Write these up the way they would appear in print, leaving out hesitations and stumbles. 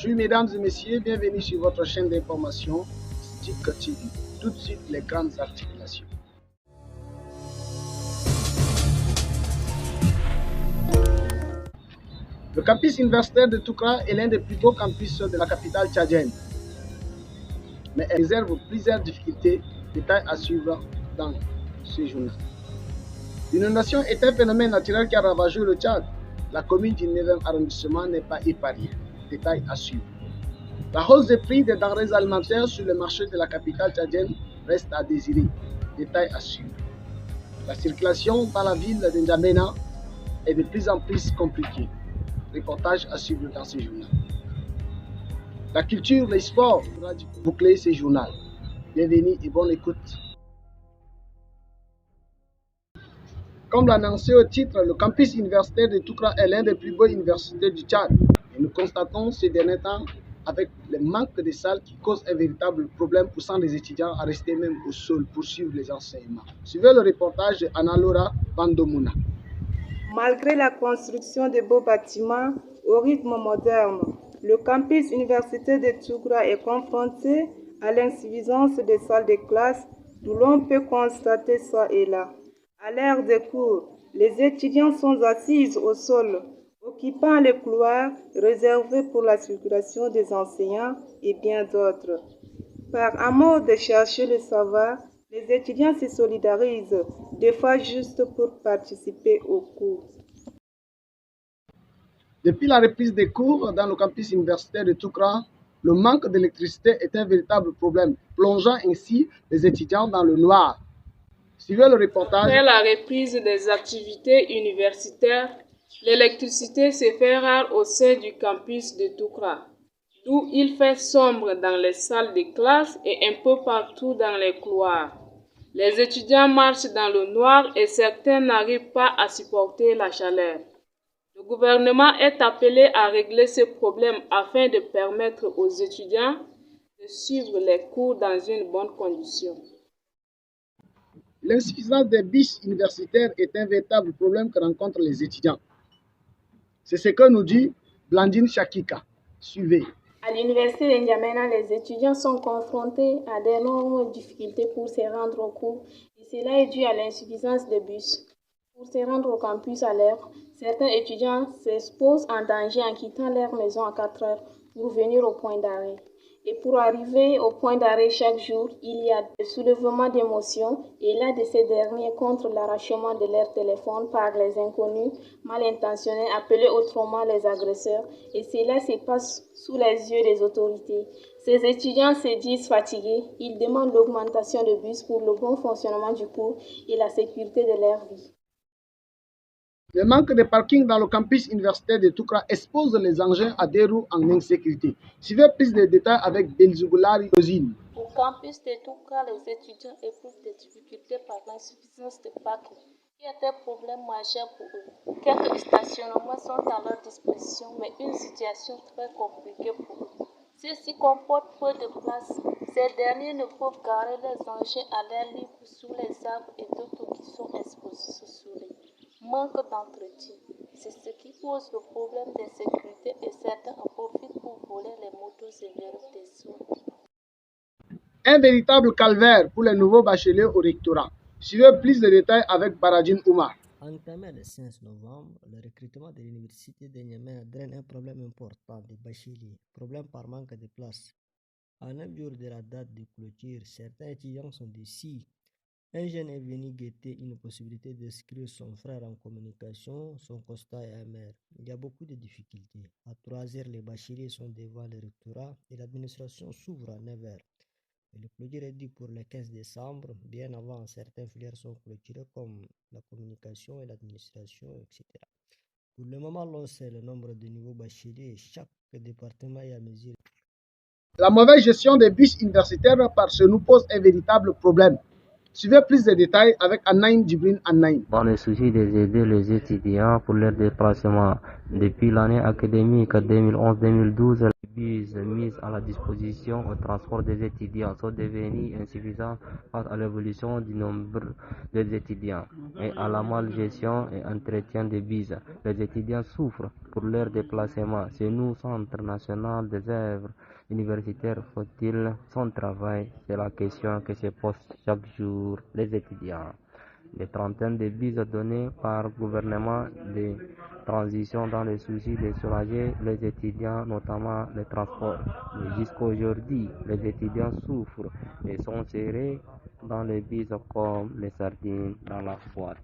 Bonjour mesdames et messieurs, bienvenue sur votre chaîne d'information STIC TV. Tout de suite les grandes articulations. Le campus universitaire de Toukra est l'un des plus beaux campus de la capitale tchadienne, mais elle réserve plusieurs difficultés, détails à suivre dans ce journal. L'inondation est un phénomène naturel qui a ravagé le Tchad. La commune du 9e arrondissement n'est pas épargnée, détails à suivre. La hausse des prix des denrées alimentaires sur le marché de la capitale tchadienne reste à désirer, détails à suivre. La circulation dans la ville de N'Djamena est de plus en plus compliquée. Reportage à suivre dans ce journal. La culture, les sports, boucler ce journal. Bienvenue et bonne écoute. Comme l'annoncé au titre, le campus universitaire de Toukra est l'un des plus beaux universités du Tchad. Et nous constatons ces derniers temps avec le manque de salles qui cause un véritable problème poussant les étudiants à rester même au sol pour suivre les enseignements. Suivez le reportage de Anna-Laura Bandomouna. Malgré la construction de beaux bâtiments au rythme moderne, le campus universitaire de Toukra est confronté à l'insuffisance des salles de classe, d'où l'on peut constater ça et là. À l'heure des cours, les étudiants sont assis au sol, occupant les couloirs réservés pour la circulation des enseignants et bien d'autres. Par amour de chercher le savoir, les étudiants se solidarisent, des fois juste pour participer aux cours. Depuis la reprise des cours dans le campus universitaire de Toukra, le manque d'électricité est un véritable problème, plongeant ainsi les étudiants dans le noir. Suivez le reportage. Après la reprise des activités universitaires, l'électricité se fait rare au sein du campus de Toukra, d'où il fait sombre dans les salles de classe et un peu partout dans les couloirs. Les étudiants marchent dans le noir et certains n'arrivent pas à supporter la chaleur. Le gouvernement est appelé à régler ce problème afin de permettre aux étudiants de suivre les cours dans une bonne condition. L'insuffisance des bus universitaires est un véritable problème que rencontrent les étudiants. C'est ce que nous dit Blandine Chakika. Suivez. À l'université de N'Djamena, les étudiants sont confrontés à d'énormes difficultés pour se rendre au cours et cela est dû à l'insuffisance de bus. Pour se rendre au campus à l'heure, certains étudiants s'exposent en danger en quittant leur maison à 4 heures pour venir au point d'arrêt. Et pour arriver au point d'arrêt chaque jour, il y a des soulèvements d'émotions et l'un de ces derniers contre l'arrachement de leur téléphone par les inconnus mal intentionnés appelés autrement les agresseurs et cela se passe sous les yeux des autorités. Ces étudiants se disent fatigués, ils demandent l'augmentation de bus pour le bon fonctionnement du cours et la sécurité de leur vie. Le manque de parking dans le campus universitaire de Toukra expose les engins à des roues en insécurité. Suivez plus de détails avec Belzougoulari Ozine. Au campus de Toukra, les étudiants éprouvent des difficultés par l'insuffisance de parking, qui est un problème majeur pour eux. Quelques stationnements sont à leur disposition, mais une situation très compliquée pour eux. Ceux-ci comportent peu de place. Ces derniers ne peuvent garer leurs engins à l'air libre sous les arbres et d'autres qui sont exposés sous soleil. Manque d'entretien. C'est ce qui pose le problème d'insécurité et certains en profitent pour voler les motos et les roues des autres. Un véritable calvaire pour les nouveaux bacheliers au rectorat. Suivez plus de détails avec Baradine Oumar. Entamé le 5 novembre, le recrutement de l'université de N'Djamena draine un problème important des bacheliers, problème par manque de place. À 9 jours de la date de clôture, certains étudiants sont déçus. Un jeune est venu guetter une possibilité d'inscrire son frère en communication, son constat est amer. Il y a beaucoup de difficultés. À 3 heures, les bacheliers sont devant le rectorat et l'administration s'ouvre à 9 heures. Le clôture est dû pour le 15 décembre, bien avant certaines filières sont clôturées comme la communication et l'administration, etc. Pour le moment, l'on sait le nombre de nouveaux bacheliers et chaque département est à mesure. La mauvaise gestion des bus universitaires par ce nous pose un véritable problème. Suivez plus de détails avec Anaïm Djibril Anaïm. Dans le souci d'aider les étudiants pour leur déplacement, depuis l'année académique 2011-2012, les bus mis à la disposition au transport des étudiants sont devenus insuffisants face à l'évolution du nombre des étudiants et à la malgestion et entretien des bus. Les étudiants souffrent pour leur déplacement. C'est nous, Centre national des œuvres universitaires, faut-il son travail? C'est la question que se posent chaque jour les étudiants. Des trentaines de bus donnés par gouvernement de transition dans le souci de soulager les étudiants, notamment les transports. Mais jusqu'à aujourd'hui, les étudiants souffrent et sont serrés dans les bus comme les sardines dans la boîte.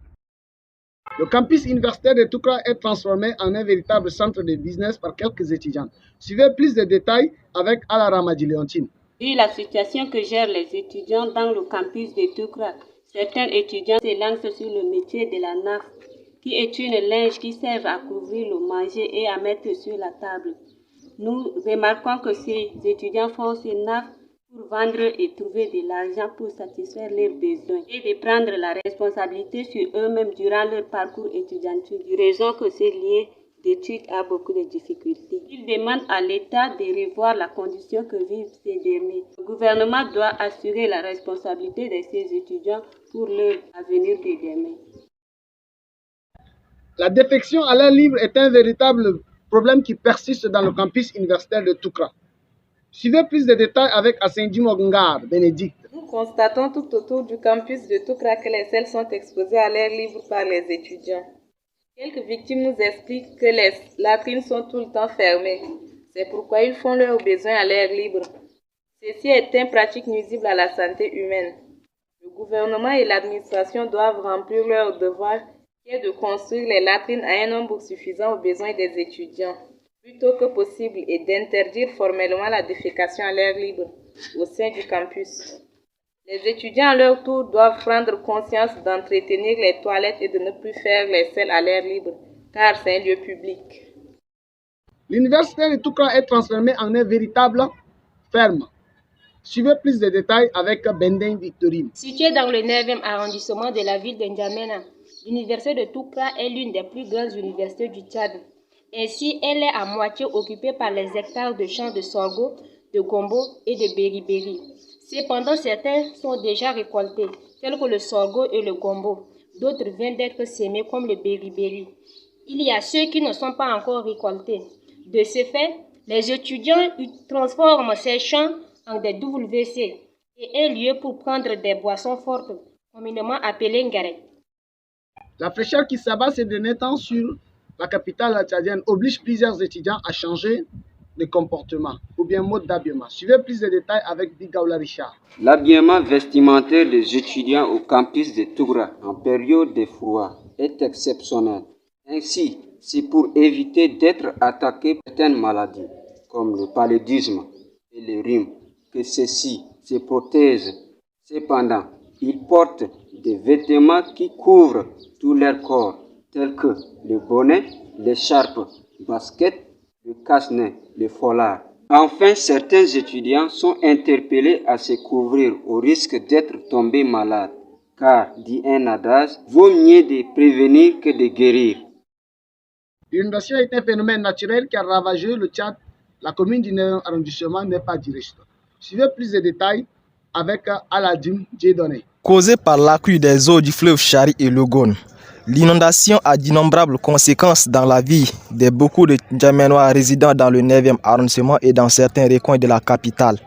Le campus universitaire de Toukra est transformé en un véritable centre de business par quelques étudiants. Suivez plus de détails avec Alara Madjileontine. Vu la situation que gèrent les étudiants dans le campus de Toukra, certains étudiants se lancent sur le métier de la nappe, qui est une linge qui sert à couvrir le manger et à mettre sur la table. Nous remarquons que ces étudiants font ces nappes pour vendre et trouver de l'argent pour satisfaire leurs besoins et de prendre la responsabilité sur eux-mêmes durant leur parcours étudiantil, du raison que ces lieux d'études a beaucoup de difficultés. Ils demandent à l'État de revoir la condition que vivent ces derniers. Le gouvernement doit assurer la responsabilité de ces étudiants pour leur avenir de demain. La défection à l'air libre est un véritable problème qui persiste dans le campus universitaire de Toukra. Suivez plus de détails avec Assendi Mogungar, Bénédicte. Nous constatons tout autour du campus de Toukra que les selles sont exposées à l'air libre par les étudiants. Quelques victimes nous expliquent que les latrines sont tout le temps fermées. C'est pourquoi ils font leurs besoins à l'air libre. Ceci est une pratique nuisible à la santé humaine. Le gouvernement et l'administration doivent remplir leur devoir qui est de construire les latrines à un nombre suffisant aux besoins des étudiants, plutôt que possible, et d'interdire formellement la défécation à l'air libre au sein du campus. Les étudiants à leur tour doivent prendre conscience d'entretenir les toilettes et de ne plus faire les selles à l'air libre, car c'est un lieu public. L'université de Toukra est transformée en un véritable ferme. Suivez plus de détails avec Bendin Victorine. Située dans le 9e arrondissement de la ville de N'Djamena, l'université de Toukra est l'une des plus grandes universités du Tchad. Ainsi, elle est à moitié occupée par les hectares de champs de sorgho, de gombo et de beriberi. Cependant, certains sont déjà récoltés, tels que le sorgho et le gombo. D'autres viennent d'être semés comme le beriberi. Il y a ceux qui ne sont pas encore récoltés. De ce fait, les étudiants transforment ces champs en des WC et un lieu pour prendre des boissons fortes, communément appelées ngare. La fraîcheur qui s'abat ces derniers temps sur la capitale tchadienne oblige plusieurs étudiants à changer de comportement ou bien mode d'habillement. Suivez plus de détails avec Bigaoula Richard. L'habillement vestimentaire des étudiants au campus de Toukra en période de froid est exceptionnel. Ainsi, c'est pour éviter d'être attaqué par certaines maladies comme le paludisme et le rhume que ceux-ci se protègent. Cependant, ils portent des vêtements qui couvrent tout leur corps, tels que le bonnet, l'écharpe, basket, le cache-nez, le foulard. Enfin, certains étudiants sont interpellés à se couvrir au risque d'être tombés malades, car, dit un adage, vaut mieux de prévenir que de guérir. L'inondation est un phénomène naturel qui a ravagé le Tchad. La commune du 9e arrondissement n'est pas du reste. Suivez plus de détails avec Aladim Djedoné. Causée par l'accrue des eaux du fleuve Chari et le Gone, l'inondation a d'innombrables conséquences dans la vie de beaucoup de N'Djaménois résidant dans le 9e arrondissement et dans certains recoins de la capitale.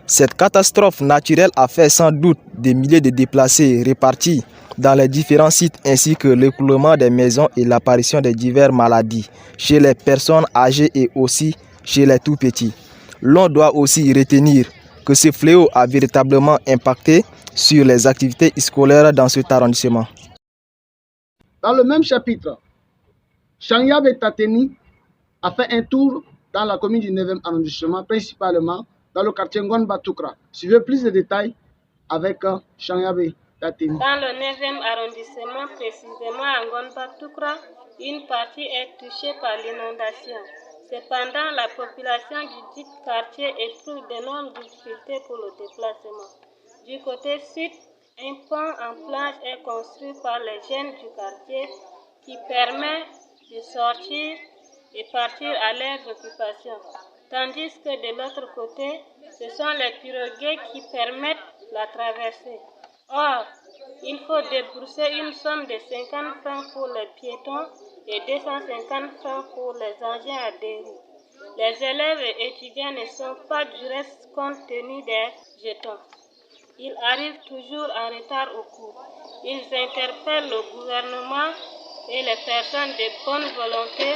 Cette catastrophe naturelle a fait sans doute des milliers de déplacés répartis dans les différents sites ainsi que l'écoulement des maisons et l'apparition de diverses maladies chez les personnes âgées et aussi chez les tout-petits. L'on doit aussi retenir que ce fléau a véritablement impacté sur les activités scolaires dans cet arrondissement. Dans le même chapitre, Chanyabe Tateni a fait un tour dans la commune du 9e arrondissement, principalement dans le quartier Ngonba Toukra. Suivez plus de détails avec Chanyabe Tateni. Dans le 9e arrondissement, précisément à Ngonba Toukra, une partie est touchée par l'inondation. Cependant, la population du dit quartier éprouve d'énormes difficultés pour le déplacement. Du côté sud, Un pont en planche est construit par les jeunes du quartier qui permet de sortir et partir à leurs occupations. Tandis que de l'autre côté, ce sont les pirogues qui permettent la traversée. Or, il faut débourser une somme de 50 francs pour les piétons et 250 francs pour les engins à deux roues. Les élèves et étudiants ne sont pas du reste compte tenu des jetons. Ils arrivent toujours en retard au cours. Ils interpellent le gouvernement et les personnes de bonne volonté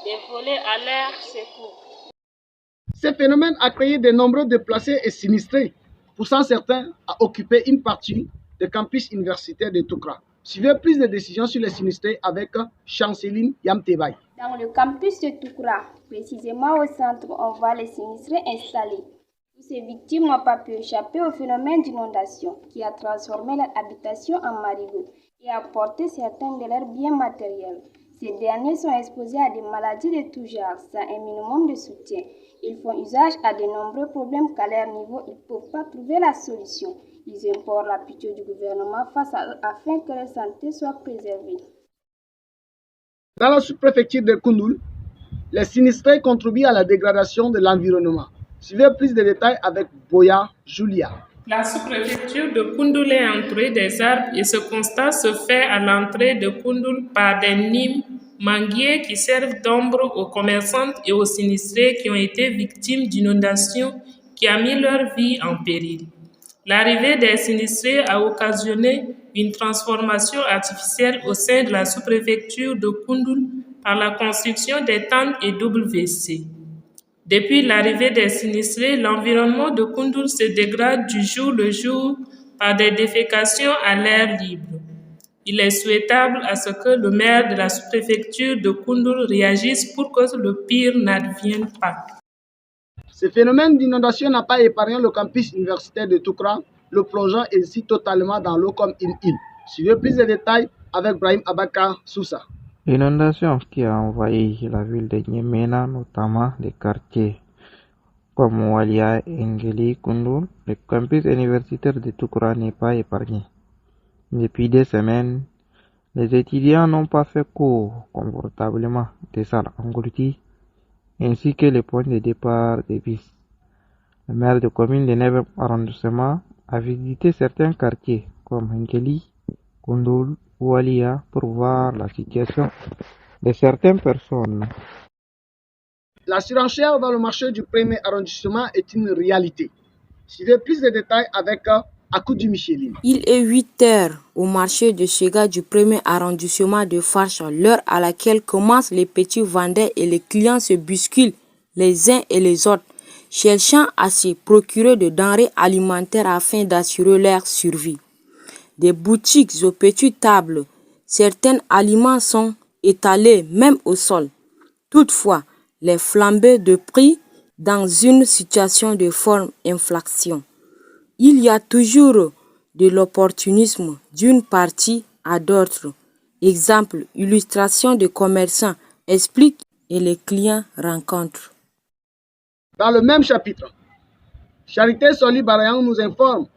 de voler à leur secours. Ce phénomène a créé de nombreux déplacés et sinistrés, poussant certains à occuper une partie du campus universitaire de Toukra. Suivez plus de décisions sur les sinistrés avec Chanceline Yamtebaï. Dans le campus de Toukra, précisément au centre, on voit les sinistrés installés. Tous ces victimes n'ont pas pu échapper au phénomène d'inondation qui a transformé leur habitation en marigot et emporté certains de leurs biens matériels. Ces derniers sont exposés à des maladies de tout genre, sans un minimum de soutien. Ils font usage à de nombreux problèmes qu'à leur niveau, ils ne peuvent pas trouver la solution. Ils implorent la pitié du gouvernement face à eux afin que leur santé soit préservée. Dans la sous-préfecture de Koundoul, les sinistrés contribuent à la dégradation de l'environnement. Suivez plus de détails avec Boya Julia. La sous-préfecture de Koundoul est entourée des arbres et ce constat se fait à l'entrée de Koundoul par des nimes manguiers qui servent d'ombre aux commerçantes et aux sinistrés qui ont été victimes d'inondations qui a mis leur vie en péril. L'arrivée des sinistrés a occasionné une transformation artificielle au sein de la sous-préfecture de Koundoul par la construction des tentes et WC. Depuis l'arrivée des sinistrés, l'environnement de Koundoul se dégrade du jour le jour par des défécations à l'air libre. Il est souhaitable à ce que le maire de la sous-préfecture de Koundoul réagisse pour que le pire n'advienne pas. Ce phénomène d'inondation n'a pas épargné le campus universitaire de Toukra, le plongeant ainsi totalement dans l'eau comme une île. Suivez plus de détails avec Brahim Abaka Sousa. L'inondation qui a envahi la ville de N'Djamena, notamment les quartiers comme Walia, Engeli, Koundoul, le campus universitaire de Toukra n'est pas épargné. Depuis des semaines, les étudiants n'ont pas fait cours confortablement des salles englouties ainsi que les points de départ des bus. Le maire de commune de 9e arrondissement a visité certains quartiers comme Engeli, Koundoul, Walia pour voir la situation de certaines personnes. La surenchère dans le marché du 1er arrondissement est une réalité. Suivez plus de détails avec Akoudou Micheline. Il est 8 heures au marché de Chega du 1er arrondissement de Farcha, l'heure à laquelle commencent les petits vendeurs et les clients se bousculent les uns et les autres, cherchant à se procurer de denrées alimentaires afin d'assurer leur survie. Des boutiques aux petites tables, certains aliments sont étalés même au sol. Toutefois, les flambées de prix dans une situation de forte inflation. Il y a toujours de l'opportunisme d'une partie à d'autres. Exemple, illustration de commerçants explique et les clients rencontrent. Dans le même chapitre, Charité Soli Barayan nous informe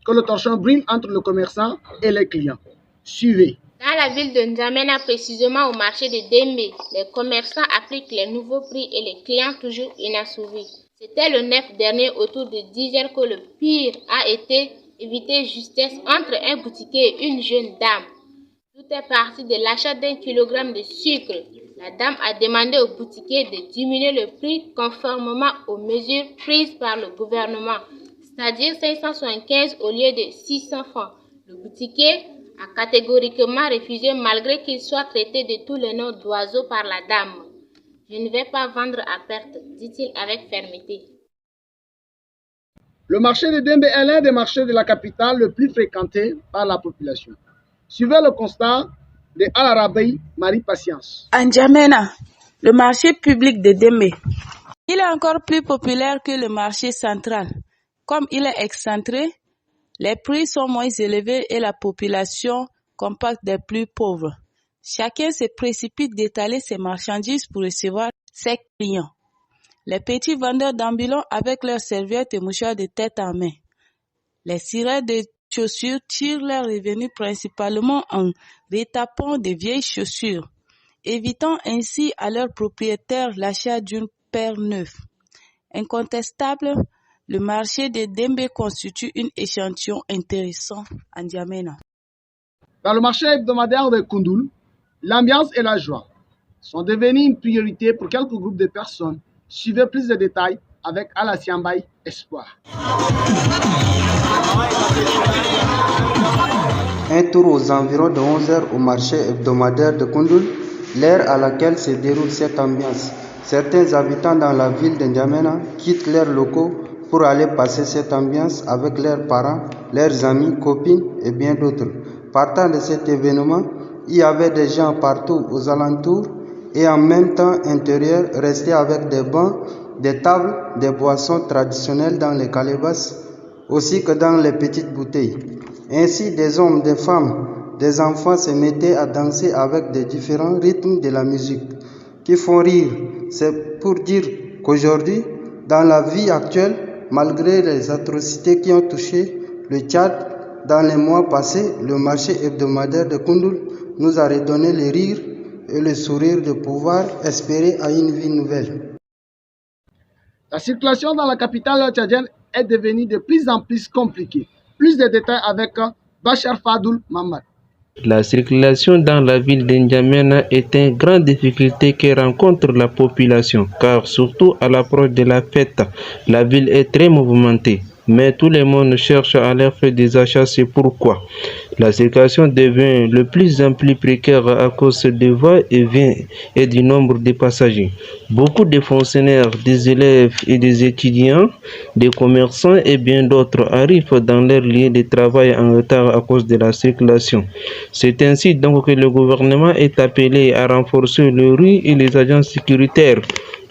que le torchon brille entre le commerçant et les clients. Suivez. Dans la ville de N'Djamena, précisément au marché de Dembe, les commerçants appliquent les nouveaux prix et les clients toujours inassouvis. C'était le 9 dernier autour de 10 heures que le pire a été évité justesse entre un boutiquier et une jeune dame. Tout est parti de l'achat d'1 kilogramme de sucre. La dame a demandé au boutiquier de diminuer le prix conformément aux mesures prises par le gouvernement, c'est-à-dire 575 au lieu de 600 francs. Le boutiquier a catégoriquement refusé malgré qu'il soit traité de tous les noms d'oiseaux par la dame. « Je ne vais pas vendre à perte », dit-il avec fermeté. Le marché de Dembe est l'un des marchés de la capitale le plus fréquenté par la population. Suivez le constat de Al-Arabi Marie Patience. À N'Djamena, le marché public de Dembe, il est encore plus populaire que le marché central. Comme il est excentré, les prix sont moins élevés et la population compacte des plus pauvres. Chacun se précipite d'étaler ses marchandises pour recevoir ses clients. Les petits vendeurs d'ambulants avec leurs serviettes et mouchoirs de tête en main. Les sirènes de chaussures tirent leurs revenus principalement en retapant des vieilles chaussures, évitant ainsi à leurs propriétaires l'achat d'une paire neuve. Incontestable, le marché de Dembe constitue un échantillon intéressant en N'Djamena. Dans le marché hebdomadaire de Koundoul, l'ambiance et la joie sont devenues une priorité pour quelques groupes de personnes. Suivez plus de détails avec Alassiambay Espoir. Un tour aux environs de 11h au marché hebdomadaire de Koundoul, l'heure à laquelle se déroule cette ambiance. Certains habitants dans la ville de N'Djamena quittent leurs locaux pour aller passer cette ambiance avec leurs parents, leurs amis, copines et bien d'autres. Partant de cet événement, il y avait des gens partout aux alentours et en même temps intérieur restés avec des bancs, des tables, des boissons traditionnelles dans les calebasses, aussi que dans les petites bouteilles. Ainsi, des hommes, des femmes, des enfants se mettaient à danser avec des différents rythmes de la musique qui font rire. C'est pour dire qu'aujourd'hui, dans la vie actuelle, malgré les atrocités qui ont touché le Tchad dans les mois passés, le marché hebdomadaire de Koundoul nous a redonné le rire et le sourire de pouvoir espérer à une vie nouvelle. La circulation dans la capitale tchadienne est devenue de plus en plus compliquée. Plus de détails avec Bachar Fadoul Mamad. La circulation dans la ville de N'Djamena est une grande difficulté que rencontre la population, car surtout à l'approche de la fête, la ville est très mouvementée. Mais tout le monde cherche à aller faire des achats, c'est pourquoi la circulation devient de plus en plus précaire à cause des va-et-vient et du nombre de passagers. Beaucoup de fonctionnaires, des élèves et des étudiants, des commerçants et bien d'autres arrivent dans leur lieu de travail en retard à cause de la circulation. C'est ainsi donc que le gouvernement est appelé à renforcer le RU et les agents sécuritaires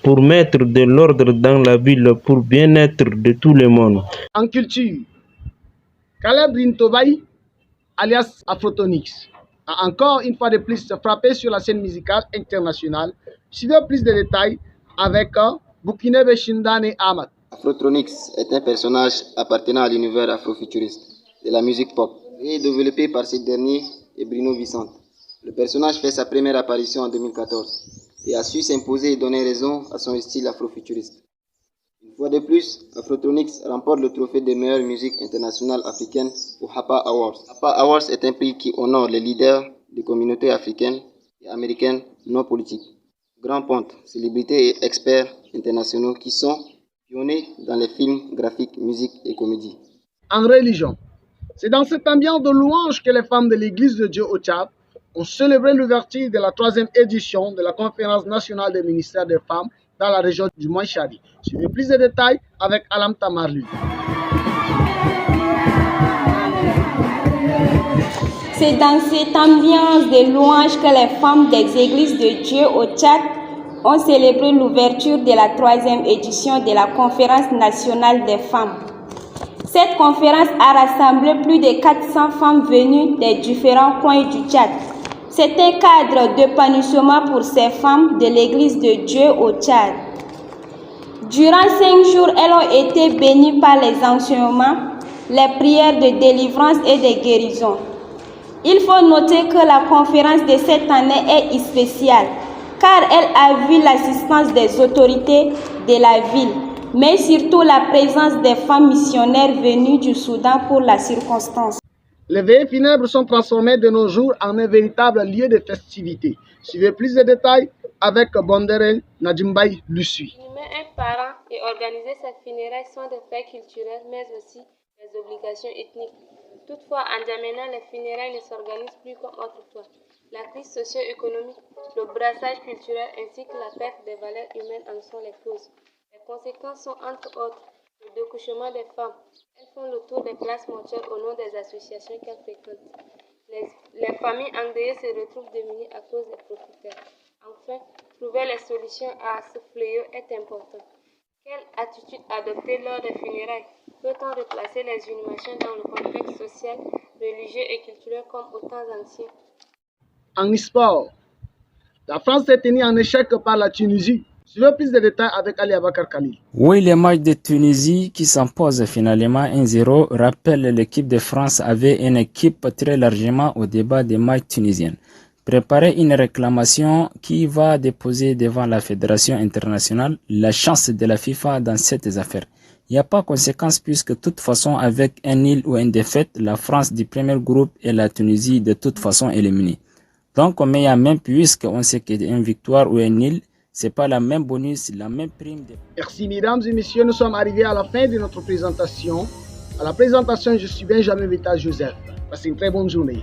pour mettre de l'ordre dans la ville pour bien-être de tout le monde. En culture, Caleb Rintobaï, alias Afrotonix, a encore une fois de plus frappé sur la scène musicale internationale. Suivez plus de détails avec Boukinebe Shindane Ahmad. Afrotonix est un personnage appartenant à l'univers afrofuturiste de la musique pop et développé par ce dernier et Bruno Vicente. Le personnage fait sa première apparition en 2014 et a su s'imposer et donner raison à son style afrofuturiste. Une fois de plus, Afrotonix remporte le trophée de meilleure musique internationale africaine au HAPA Awards. HAPA Awards est un prix qui honore les leaders des communautés africaines et américaines non politiques, grands pontes, célébrités et experts internationaux qui sont pionniers dans les films, graphiques, musique et comédie. En religion, c'est dans cette ambiance de louange que les femmes de l'Église de Dieu au Tchad ont célébré l'ouverture de la 3e édition de la conférence nationale des ministères des femmes dans la région du Mont-Chadi. Suivez plus de détails avec Alam Tamarlu. C'est dans cette ambiance de louange que les femmes des églises de Dieu au Tchad ont célébré l'ouverture de la 3e édition de la conférence nationale des femmes. Cette conférence a rassemblé plus de 400 femmes venues des différents coins du Tchad. C'est un cadre d'épanouissement pour ces femmes de l'Église de Dieu au Tchad. Durant 5 jours, elles ont été bénies par les enseignements, les prières de délivrance et de guérison. Il faut noter que la conférence de cette année est spéciale, car elle a vu l'assistance des autorités de la ville, mais surtout la présence des femmes missionnaires venues du Soudan pour la circonstance. Les veillées funèbres sont transformées de nos jours en un véritable lieu de festivité. Suivez plus de détails avec Bondere Nadjimbaï Lussui. Nommer un parent et organiser ses funérailles sont des faits culturels, mais aussi des obligations ethniques. Toutefois, en N'Djamena, les funérailles ne s'organisent plus comme autrefois. La crise socio-économique, le brassage culturel ainsi que la perte des valeurs humaines en sont les causes. Les conséquences sont entre autres le découchement des femmes. Elles font le tour des places mortuaires au nom des associations qu'elles fréquentent. Les familles endeuillées se retrouvent démunies à cause des profiteurs. Enfin, trouver les solutions à ce fléau est important. Quelle attitude adopter lors des funérailles? Peut-on replacer les inhumations dans le contexte social, religieux et culturel comme aux temps anciens? En sport, la France s'est tenue en échec par la Tunisie Suivez plus de détails avec Ali Abakar Khalil. Oui, le match de Tunisie qui s'impose finalement 1-0 rappelle l'équipe de France avait une équipe très largement au débat des matchs tunisiens. Préparer une réclamation qui va déposer devant la Fédération internationale la chance de la FIFA dans cette affaire. Il n'y a pas de conséquence puisque de toute façon avec un nul ou une défaite, la France du premier groupe et la Tunisie de toute façon éliminée. Donc on met à même puisqu'on sait qu'une victoire ou un nul, c'est pas la même bonus, la même prime. Merci mesdames et messieurs, nous sommes arrivés à la fin de notre présentation. À la présentation, je suis Benjamin Vita Joseph. Passez une très bonne journée.